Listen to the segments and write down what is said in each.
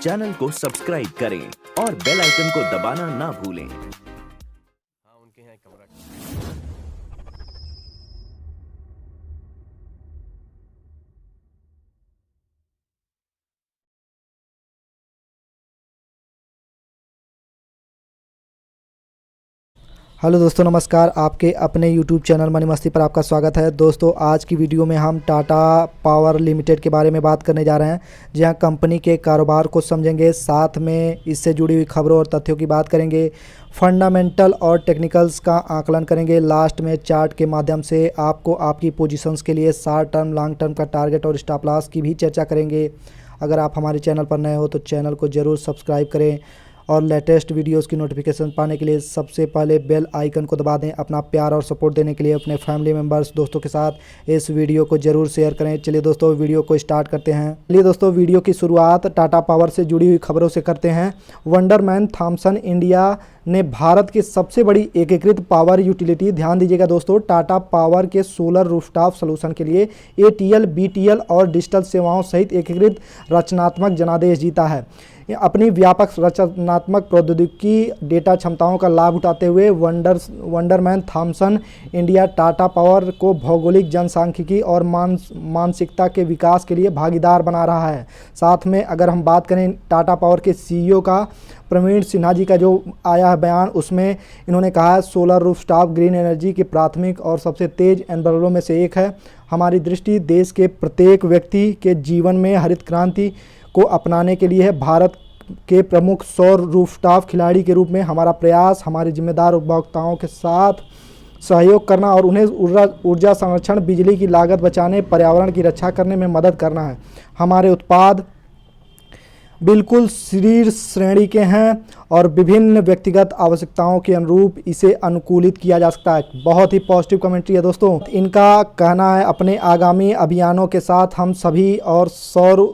Channel को subscribe करें और बेल आइकन को दबाना ना भूलें। हाँ, उनके यहाँ एक कमरा। हेलो दोस्तों, नमस्कार। आपके अपने YouTube चैनल मनी मस्ती पर आपका स्वागत है। दोस्तों, आज की वीडियो में हम टाटा पावर लिमिटेड के बारे में बात करने जा रहे हैं, जहां कंपनी के कारोबार को समझेंगे, साथ में इससे जुड़ी हुई खबरों और तथ्यों की बात करेंगे, फंडामेंटल और टेक्निकल्स का आकलन करेंगे। लास्ट में चार्ट के माध्यम से आपको आपकी पोजीशंस के लिए शॉर्ट टर्म, लॉन्ग टर्म का टारगेट और स्टॉप लॉस की भी चर्चा करेंगे। अगर आप हमारे चैनल पर नए हो तो चैनल को ज़रूर सब्सक्राइब करें और लेटेस्ट वीडियोस की नोटिफिकेशन पाने के लिए सबसे पहले बेल आइकन को दबा दें। अपना प्यार और सपोर्ट देने के लिए अपने फैमिली मेम्बर्स, दोस्तों के साथ इस वीडियो को ज़रूर शेयर करें। चलिए दोस्तों, वीडियो को स्टार्ट करते हैं। चलिए दोस्तों, वीडियो की शुरुआत टाटा पावर से जुड़ी हुई खबरों से करते हैं। वंडरमैन थॉमसन इंडिया ने भारत की सबसे बड़ी एकीकृत पावर यूटिलिटी, ध्यान दीजिएगा दोस्तों, टाटा पावर के सोलर रूफटॉप सॉल्यूशन के लिए एटीएल, बीटीएल और डिजिटल सेवाओं सहित एकीकृत रचनात्मक जनादेश जीता है। अपनी व्यापक रचनात्मक प्रौद्योगिकी डेटा क्षमताओं का लाभ उठाते हुए Wonder Man Thompson India Tata power को भौगोलिक, जनसांख्यिकी और मानसिकता के विकास के लिए भागीदार बना रहा है। साथ में अगर हम बात करें टाटा पावर के सीईओ का, प्रवीण सिन्हा जी का जो आया है बयान, उसमें इन्होंने कहा है, सोलर रूफटॉप ग्रीन एनर्जी की प्राथमिक और सबसे तेज एनबलरों में से एक है। हमारी दृष्टि देश के प्रत्येक व्यक्ति के जीवन में हरित क्रांति को अपनाने के लिए है। भारत के प्रमुख सौर रूफटॉप खिलाड़ी के रूप में हमारा प्रयास हमारे जिम्मेदार उपभोक्ताओं के साथ सहयोग करना और उन्हें ऊर्जा संरक्षण, बिजली की लागत बचाने, पर्यावरण की रक्षा करने में मदद करना है। हमारे उत्पाद बिल्कुल शीर्ष श्रेणी के हैं और विभिन्न व्यक्तिगत आवश्यकताओं के अनुरूप इसे अनुकूलित किया जा सकता है। बहुत ही पॉजिटिव कमेंट्री है दोस्तों। इनका कहना है, अपने आगामी अभियानों के साथ हम सभी और सौर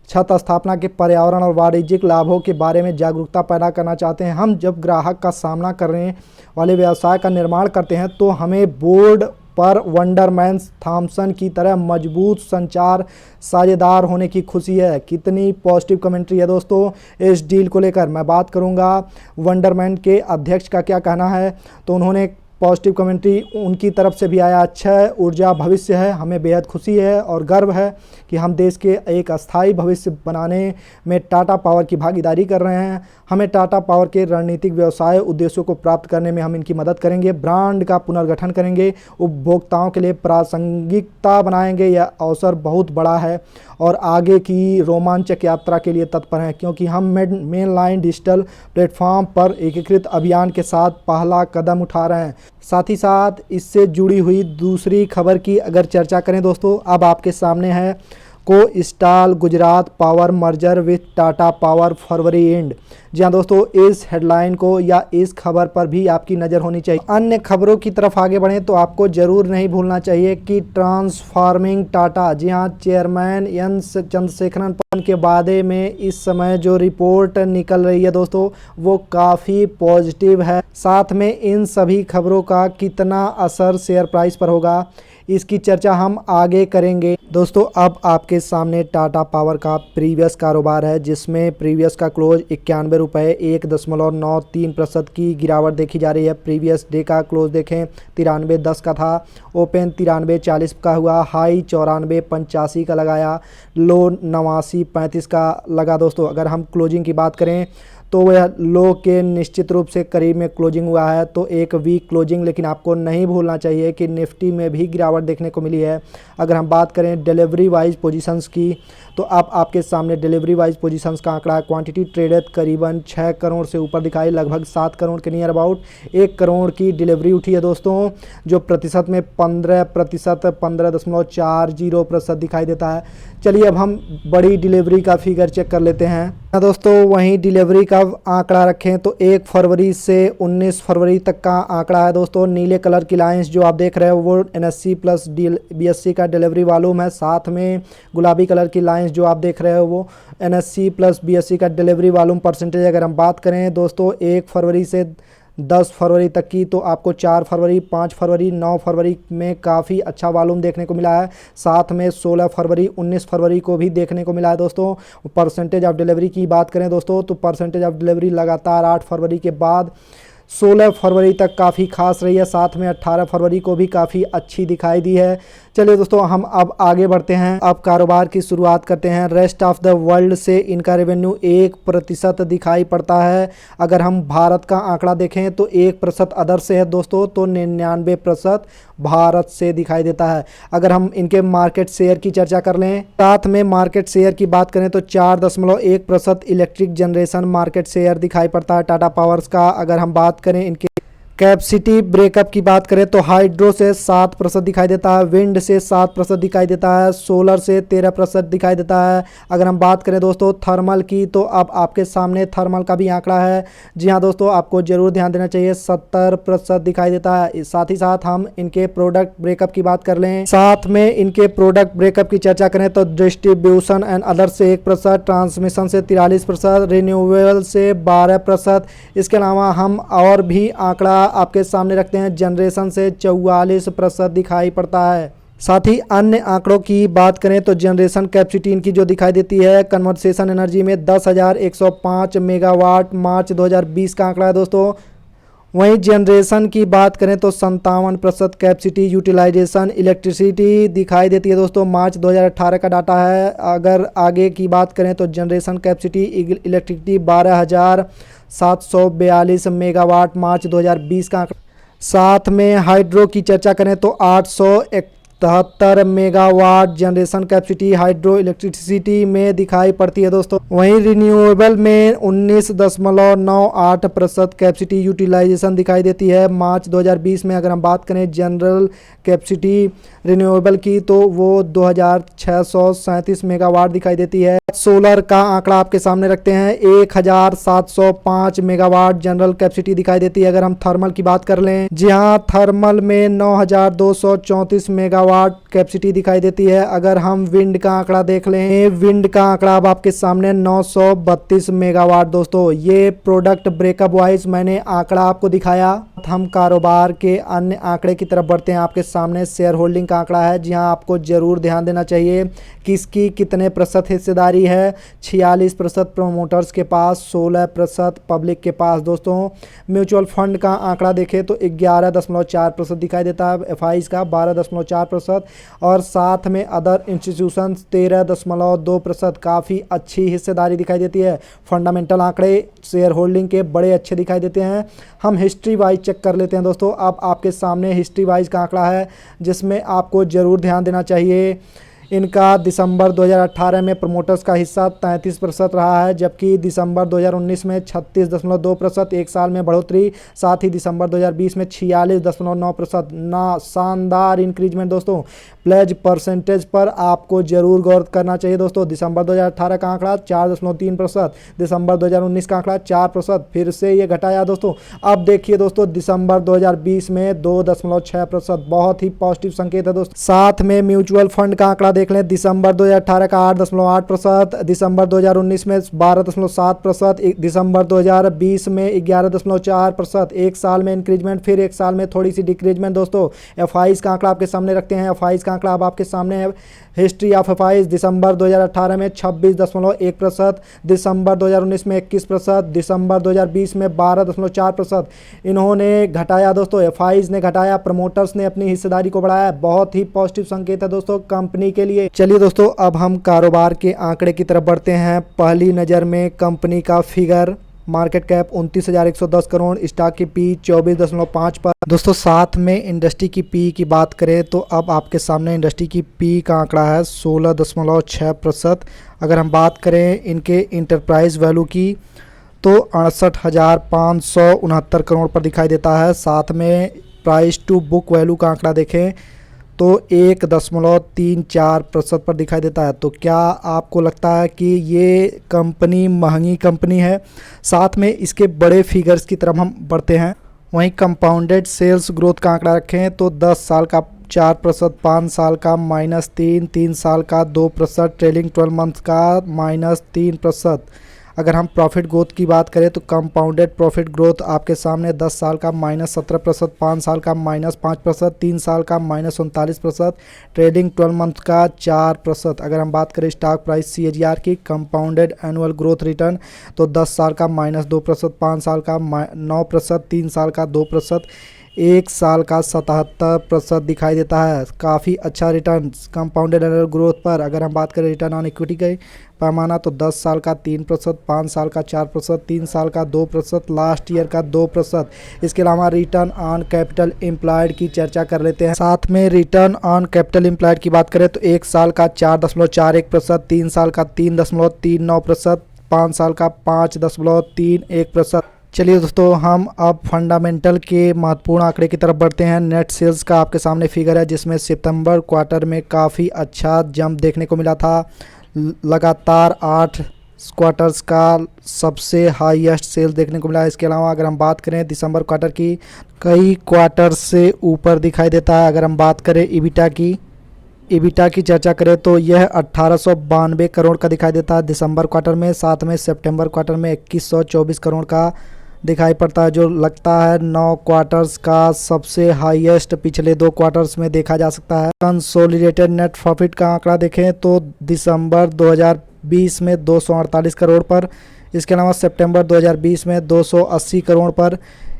छत स्थापना के पर्यावरण और वाणिज्यिक लाभों के बारे में जागरूकता पैदा करना चाहते हैं। हम जब ग्राहक का सामना करने वाले व्यवसाय का निर्माण करते हैं तो हमें बोर्ड पर वंडरमैन थॉमसन की तरह मजबूत संचार साझेदार होने की खुशी है। कितनी पॉजिटिव कमेंट्री है दोस्तों इस डील को लेकर। मैं बात करूंगा वंडरमैन के अध्यक्ष का क्या कहना है, तो उन्होंने पॉजिटिव कमेंट्री उनकी तरफ से भी आया, अच्छा है, ऊर्जा भविष्य है, हमें बेहद खुशी है और गर्व है कि हम देश के एक अस्थायी भविष्य बनाने में टाटा पावर की भागीदारी कर रहे हैं। हमें टाटा पावर के रणनीतिक व्यवसाय उद्देश्यों को प्राप्त करने में हम इनकी मदद करेंगे, ब्रांड का पुनर्गठन करेंगे, उपभोक्ताओं के लिए प्रासंगिकता बनाएंगे। यह अवसर बहुत बड़ा है और आगे की रोमांचक यात्रा के लिए तत्पर हैं, क्योंकि हम मेन लाइन डिजिटल प्लेटफॉर्म पर एकीकृत अभियान के साथ पहला कदम उठा रहे हैं। साथ ही साथ इससे जुड़ी हुई दूसरी खबर की अगर चर्चा करें दोस्तों, अब आपके सामने है, coastal Gujarat power merger with Tata power फरवरी एंड। जी हाँ दोस्तों, इस हेडलाइन को या इस खबर पर भी आपकी नज़र होनी चाहिए। अन्य खबरों की तरफ आगे बढ़ें तो आपको ज़रूर नहीं भूलना चाहिए कि ट्रांसफार्मिंग टाटा, जी हाँ, चेयरमैन एन चंद्रशेखरन के बारे में इस समय जो रिपोर्ट निकल रही है दोस्तों, वो काफ़ी पॉजिटिव है। साथ में इन सभी खबरों का कितना असर शेयर प्राइस पर होगा, इसकी चर्चा हम आगे करेंगे। दोस्तों, अब आपके सामने टाटा पावर का प्रीवियस कारोबार है, जिसमें प्रीवियस का क्लोज 91 रुपये 1.93% की गिरावट देखी जा रही है। प्रीवियस डे का क्लोज देखें 93.10 का था, ओपन 93.40 का हुआ, हाई 94.85 का लगाया, लो 89.35 का लगा। दोस्तों, अगर हम क्लोजिंग की बात करें तो वह लो के निश्चित रूप से करीब में क्लोजिंग हुआ है, तो एक वीक क्लोजिंग। लेकिन आपको नहीं भूलना चाहिए कि निफ्टी में भी गिरावट देखने को मिली है। अगर हम बात करें डिलीवरी वाइज पोजीशंस की, तो अब आपके सामने डिलीवरी वाइज पोजीशंस का आंकड़ा है। क्वांटिटी ट्रेडेड करीबन 6 करोड़ से ऊपर दिखाई, लगभग 7 करोड़ के नियर अबाउट 1 करोड़ की डिलीवरी उठी है दोस्तों, जो प्रतिशत में 15%, 15.40% दिखाई देता है। चलिए अब हम बड़ी डिलीवरी का फिगर चेक कर लेते हैं दोस्तों। वहीं डिलीवरी का आंकड़ा रखें तो 1 फरवरी से 19 फरवरी तक का आंकड़ा है दोस्तों। नीले कलर की लाइंस जो आप देख रहे हो वो NSE प्लस BSE का डिलीवरी वॉल्यूम है। साथ में गुलाबी कलर की लाइंस जो आप देख रहे हो वो NSE प्लस BSE का डिलीवरी वॉल्यूम परसेंटेज। अगर हम बात करें दोस्तों 1 फरवरी से 10 फरवरी तक की, तो आपको 4 फरवरी, 5 फरवरी, 9 फरवरी में काफ़ी अच्छा वॉल्यूम देखने को मिला है। साथ में 16 फरवरी, 19 फरवरी को भी देखने को मिला है दोस्तों। परसेंटेज ऑफ डिलीवरी की बात करें दोस्तों, तो परसेंटेज ऑफ डिलीवरी लगातार 8 फरवरी के बाद 16 फरवरी तक काफ़ी खास रही है। साथ में 18 फरवरी को भी काफ़ी अच्छी दिखाई दी है। चलिए दोस्तों, हम अब आगे बढ़ते हैं। अब कारोबार की शुरुआत करते हैं। रेस्ट ऑफ द वर्ल्ड से इनका रेवेन्यू 1% दिखाई पड़ता है। अगर हम भारत का आंकड़ा देखें तो 1% अदर से है दोस्तों, तो 99% भारत से दिखाई देता है। अगर हम इनके मार्केट शेयर की चर्चा कर लें, साथ में मार्केट शेयर की बात करें तो 4.1% इलेक्ट्रिक जनरेशन मार्केट शेयर दिखाई पड़ता है टाटा पावर्स का। अगर हम बात करें इनके कैपेसिटी ब्रेकअप की बात करें तो हाइड्रो से 7% दिखाई देता है, विंड से 7% दिखाई देता है, सोलर से 13% दिखाई देता है। अगर हम बात करें दोस्तों थर्मल की, तो अब आपके सामने थर्मल का भी आंकड़ा है। जी हाँ दोस्तों, आपको ज़रूर ध्यान देना चाहिए, 70% दिखाई देता है। साथ ही साथ हम इनके प्रोडक्ट ब्रेकअप की बात कर लें, साथ में इनके प्रोडक्ट ब्रेकअप की चर्चा करें तो डिस्ट्रीब्यूशन एंड अदर से 1%, ट्रांसमिशन से 43%, रिन्यूएबल से 12%। इसके अलावा हम और भी आंकड़ा आपके सामने रखते हैं। जनरेशन से 44% दिखाई पड़ता है। साथ ही अन्य आंकड़ों की बात करें तो जनरेशन कैपेसिटी इनकी जो दिखाई देती है कन्वर्सेशन एनर्जी में 10,105 मेगावाट मार्च 2020 का आंकड़ा है दोस्तों। वहीं जनरेशन की बात करें तो 57% कैपेसिटी यूटिलाइजेशन इलेक्ट्रिसिटी दिखाई देती है दोस्तों, मार्च 2018 का डाटा है। अगर आगे की बात करें तो जनरेशन कैपेसिटी इलेक्ट्रिसिटी 12,742 मेगावाट मार्च 2020 का आंकड़ा। साथ में हाइड्रो की चर्चा करें तो 873 megawatt generation capacity hydro electricity में दिखाई पड़ती है दोस्तों। वहीं रिन्यूएबल में 19.98% कैपेसिटी यूटिलाइजेशन दिखाई देती है मार्च 2020 में। अगर हम बात करें जनरल कैपेसिटी रिन्यूएबल की तो वो 2,637 मेगावाट दिखाई देती है। सोलर का आंकड़ा आपके सामने रखते हैं, 1,705 मेगावाट जनरल कैपेसिटी दिखाई देती है। अगर हम थर्मल की बात कर लें, जी हाँ, थर्मल में 9,234 मेगावाट कैपेसिटी दिखाई देती है। अगर हम विंड का आंकड़ा देख लें, विंड का आंकड़ा अब आपके सामने 932 मेगावाट दोस्तों। ये प्रोडक्ट ब्रेकअप वाइज मैंने आंकड़ा आपको दिखाया। हम कारोबार के अन्य आंकड़े की तरफ बढ़ते हैं। आपके सामने शेयर होल्डिंग का आंकड़ा है। जी हाँ, आपको जरूर ध्यान देना चाहिए किसकी कितने प्रतिशत हिस्सेदारी है। 46% प्रोमोटर्स के पास, 16% पब्लिक के पास दोस्तों। म्यूचुअल फंड का आंकड़ा देखें तो 11.4% दिखाई देता है, एफआईज का 12.4% और साथ में अदर इंस्टीट्यूशन 13.2%। काफ़ी अच्छी हिस्सेदारी दिखाई देती है। फंडामेंटल आंकड़े शेयर होल्डिंग के बड़े अच्छे दिखाई देते हैं। हम हिस्ट्री वाइज चेक कर लेते हैं दोस्तों। अब आपके सामने हिस्ट्री वाइज का आंकड़ा है जिसमें आपको ज़रूर ध्यान देना चाहिए। इनका दिसंबर 2018 में प्रमोटर्स का हिस्सा 33% रहा है, जबकि दिसंबर 2019 में 36.2%, एक साल में बढ़ोतरी। साथ ही दिसंबर 2020 में 46.9%, ना शानदार इंक्रीजमेंट दोस्तों। प्लेज परसेंटेज पर आपको जरूर गौर करना चाहिए दोस्तों। दिसंबर 2018 का आंकड़ा 4.3%, दिसंबर 2019 का आंकड़ा 4%, फिर से ये घटाया दोस्तों। अब देखिए दोस्तों, दिसंबर 2020 में 2.6%, बहुत ही पॉजिटिव संकेत है दोस्तों। साथ में म्यूचुअल फंड का आंकड़ा देख लें, दिसंबर 2018 का 8.8%, दिसंबर 2019 में 12.7%, दिसंबर 2020 में 11.4%, एक साल में इंक्रीजमेंट, फिर एक साल में थोड़ी सी डिक्रीजमेंट दोस्तों। एफआईज का आंकड़ा आपके सामने रखते हैं। एफआईज का आंकड़ा अब आपके सामने है। हिस्ट्री ऑफ एफआईज दिसंबर 2018 में 26.1%, दिसंबर 2019 में 21%, दिसंबर 2020 में 12.4%। इन्होंने घटाया दोस्तों, एफआईज ने घटाया, प्रमोटर्स ने अपनी हिस्सेदारी को बढ़ाया। बहुत ही पॉजिटिव संकेत है दोस्तों कंपनी के लिए। चलिए दोस्तों, अब हम कारोबार के आंकड़े की तरफ बढ़ते हैं। पहली नज़र में कंपनी का figure, market cap 29,110 crore, stock की पी 24.5 पर दोस्तों। साथ में इंडस्ट्री की पी की बात करें तो अब आपके सामने इंडस्ट्री की पी का आंकड़ा है 16.6%। अगर हम बात करें इनके इंटरप्राइज वैल्यू की तो 68,569 करोड़ पर दिखाई देता है। साथ में प्राइस टू बुक वैल्यू का आंकड़ा देखें तो 1.34% पर दिखाई देता है। तो क्या आपको लगता है कि ये कंपनी महंगी कंपनी है? साथ में इसके बड़े फिगर्स की तरफ हम बढ़ते हैं। वहीं कंपाउंडेड सेल्स ग्रोथ का आंकड़ा रखें तो 10 साल का 4%, 5 साल का -3, 3 साल का 2%, ट्रेलिंग 12 मंथ का -3%। अगर हम प्रॉफिट ग्रोथ की बात करें तो कंपाउंडेड प्रॉफिट ग्रोथ आपके सामने 10 साल का -17%, 5 साल का -5%, 3 साल का -39%, ट्रेडिंग 12 मंथ का 4%। अगर हम बात करें स्टॉक प्राइस CAGR की कंपाउंडेड एनुअल ग्रोथ रिटर्न तो 10 साल का -2%, 5 साल का 9%, 3 साल का 2%, 1 साल का 77% दिखाई देता है। काफ़ी अच्छा रिटर्न कंपाउंडेड एनुअल ग्रोथ पर। अगर हम बात करें रिटर्न ऑन इक्विटी का पैमाना तो 10 साल का 3%, 5 साल का 4%, 3 साल का 2%, लास्ट ईयर का 2%। इसके अलावा रिटर्न ऑन कैपिटल एम्प्लॉयड की चर्चा कर लेते हैं। साथ में रिटर्न ऑन कैपिटल एम्प्लॉयड की बात करें तो 1 साल का 4.41%, 3 साल का 3.39%, 5 साल का 5.31%। चलिए दोस्तों, हम अब फंडामेंटल के महत्वपूर्ण आंकड़े की तरफ बढ़ते हैं। नेट सेल्स का आपके सामने फिगर है जिसमें सितंबर क्वार्टर में काफ़ी अच्छा जंप देखने को मिला था। लगातार 8 क्वार्टर्स का सबसे हाईएस्ट सेल्स देखने को मिला है। इसके अलावा अगर हम बात करें दिसंबर क्वार्टर की, कई क्वार्टर से ऊपर दिखाई देता है। अगर हम बात करें ईबिटा की चर्चा करें तो यह 1892 करोड़ का दिखाई देता है दिसंबर क्वार्टर में। साथ में सितंबर क्वार्टर में 2124 करोड़ का दिखाई पड़ता है, जो लगता है 9 क्वार्टर्स का सबसे हाईएस्ट पिछले 2 क्वार्टर्स में देखा जा सकता है। कंसोलिडेटेड नेट प्रॉफिट का आंकड़ा देखें तो दिसंबर 2020 में 248 करोड़ पर, इसके अलावा सितंबर 2020 में 280 करोड़ पर।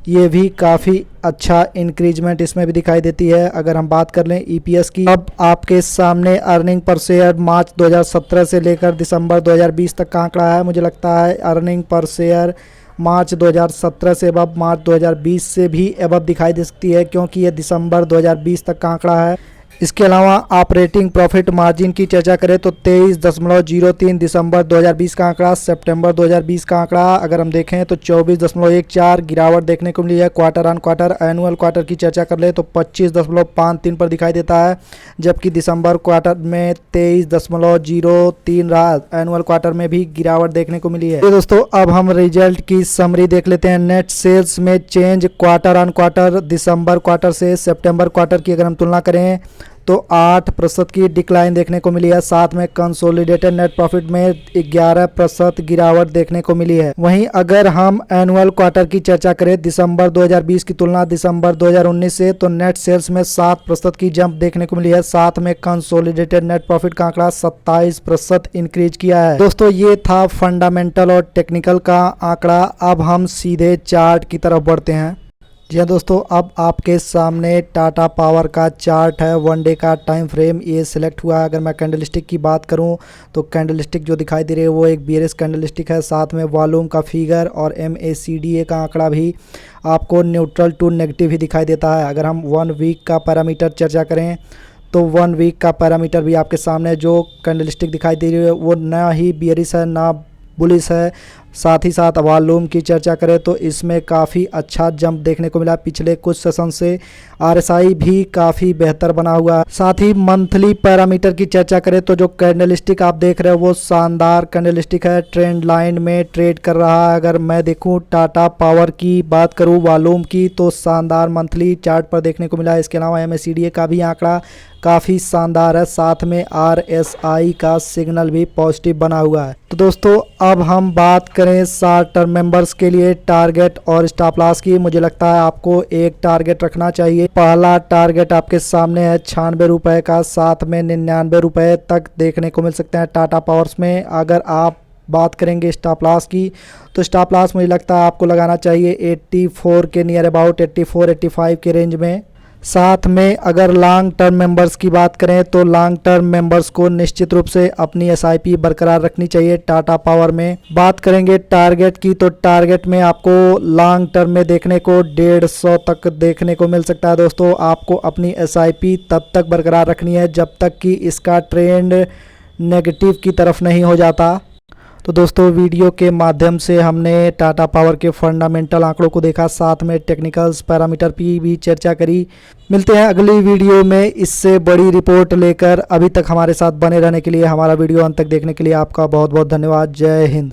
ये भी काफ़ी अच्छा इंक्रीजमेंट इसमें भी दिखाई देती है। अगर हम बात कर लें EPS की, अब आपके सामने अर्निंग पर शेयर मार्च 2017 से लेकर दिसंबर 2020 तक का आंकड़ा है। मुझे लगता है अर्निंग पर शेयर मार्च 2017 से अब मार्च 2020 से भी एबव दिखाई दे सकती है, क्योंकि ये दिसंबर 2020 तक का आंकड़ा है। इसके अलावा ऑपरेटिंग प्रॉफिट मार्जिन की चर्चा करें तो 23.03 दिसंबर 2020 का आंकड़ा, सितंबर 2020 का आंकड़ा अगर हम देखें तो 24.14 गिरावट देखने को मिली है quarter on quarter. Annual quarter की चर्चा कर ले तो 25.53 पर दिखाई देता है, जबकि दिसंबर क्वार्टर में 23.03 रहा। एनुअल क्वार्टर में भी गिरावट देखने को मिली है। तो दोस्तों, अब हम रिजल्ट की समरी देख लेते हैं। नेट सेल्स में change quarter on quarter, December quarter से सितंबर क्वार्टर की अगर हम तुलना करें तो 8% की डिक्लाइन देखने को मिली है। साथ में कंसोलिडेटेड नेट प्रॉफिट में 11% गिरावट देखने को मिली है। वहीं अगर हम एनुअल क्वार्टर की चर्चा करें दिसंबर 2020 की तुलना दिसंबर 2019 से, तो नेट सेल्स में 7% की जंप देखने को मिली है। साथ में कंसोलिडेटेड नेट प्रॉफिट का आंकड़ा 27% इंक्रीज किया है। दोस्तों, ये था फंडामेंटल और टेक्निकल का आंकड़ा। अब हम सीधे चार्ट की तरफ बढ़ते हैं। जी हाँ दोस्तों, अब आपके सामने टाटा पावर का चार्ट है। 1 डे का टाइम फ्रेम ये सिलेक्ट हुआ है। अगर मैं कैंडलस्टिक की बात करूं तो कैंडलस्टिक जो दिखाई दे रही है वो एक बेयरिश कैंडलस्टिक है। साथ में वॉल्यूम का फिगर और MACD का आंकड़ा भी आपको न्यूट्रल टू नेगेटिव ही दिखाई देता है। अगर हम 1 वीक का पैरामीटर चर्चा करें तो 1 वीक का पैरामीटर भी आपके सामने जो कैंडलस्टिक दिखाई दे रही है वो ना ही बेयरिश है ना बुलिश है। साथ ही साथ वॉल्यूम की चर्चा करें तो इसमें काफ़ी अच्छा जंप देखने को मिला पिछले कुछ सेशन से। RSI भी काफ़ी बेहतर बना हुआ है। साथ ही मंथली पैरामीटर की चर्चा करें तो जो कैंडलस्टिक आप देख रहे हो वो शानदार कैंडलस्टिक है, ट्रेंड लाइन में ट्रेड कर रहा है। अगर मैं देखूं टाटा पावर की बात करूं वॉल्यूम की तो शानदार मंथली चार्ट पर देखने को मिला है। इसके अलावा MACD का भी आंकड़ा काफ़ी शानदार है। साथ में RSI का सिग्नल भी पॉजिटिव बना हुआ है। तो दोस्तों, अब हम बात करें शॉर्ट टर्म मेंबर्स के लिए टारगेट और स्टॉप लॉस की। मुझे लगता है आपको एक टारगेट रखना चाहिए। पहला टारगेट आपके सामने है 96 रुपये का, साथ में 99 रुपये तक देखने को मिल सकते हैं टाटा पावर्स में। अगर आप बात करेंगे स्टॉप लॉस की तो स्टॉप लॉस मुझे लगता है आपको लगाना चाहिए 84 के नियर अबाउट, 84-85 के रेंज में। साथ में अगर लॉन्ग टर्म मेंबर्स की बात करें तो लॉन्ग टर्म मेंबर्स को निश्चित रूप से अपनी SIP बरकरार रखनी चाहिए टाटा पावर में। बात करेंगे टारगेट की तो टारगेट में आपको लॉन्ग टर्म में देखने को 150 तक देखने को मिल सकता है। दोस्तों, आपको अपनी SIP तब तक बरकरार रखनी है जब तक कि इसका ट्रेंड नेगेटिव की तरफ नहीं हो जाता। तो दोस्तों, वीडियो के माध्यम से हमने टाटा पावर के फंडामेंटल आंकड़ों को देखा, साथ में टेक्निकल्स पैरामीटर की भी चर्चा करी। मिलते हैं अगली वीडियो में इससे बड़ी रिपोर्ट लेकर। अभी तक हमारे साथ बने रहने के लिए, हमारा वीडियो अंत तक देखने के लिए आपका बहुत बहुत धन्यवाद। जय हिंद।